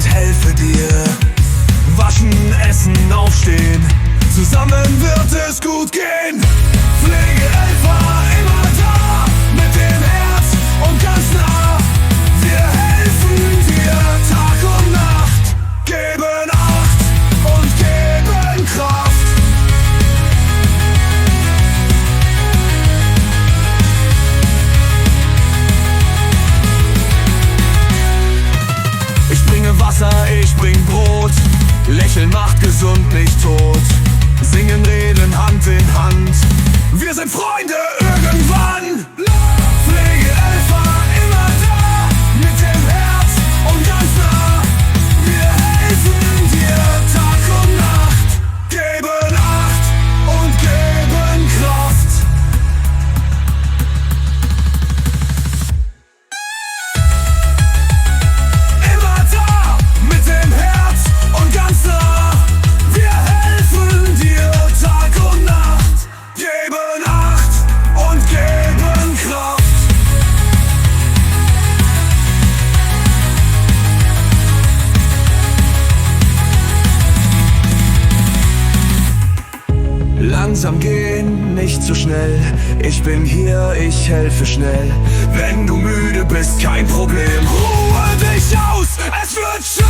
und helfe dir. Waschen, essen, aufstehen, zusammen wird es gut gehen. Pflegehelfer immer da, mit dem Herz und ganz nah. Wir helfen dir Tag und Nacht, geben Acht und geben Kraft. Ich bringe Wasser, ich bring Brot. Lächeln macht gesund, nicht tot. Singen, reden, Hand in Hand. Wir sind Freunde irgendwann. Pflegehelfer immer da, mit dem Herz und ganz nah. Wir helfen dir Tag und Nacht, geben Acht und geben Kraft. Immer da, mit dem Herz und ganz nah. Wir helfen dir Tag und Nacht, geben Acht und geben Kraft. Langsam gehen, nicht zu schnell. Ich bin hier, ich helfe schnell. Wenn du müde bist, kein Problem. Ruhe dich aus, es wird schön.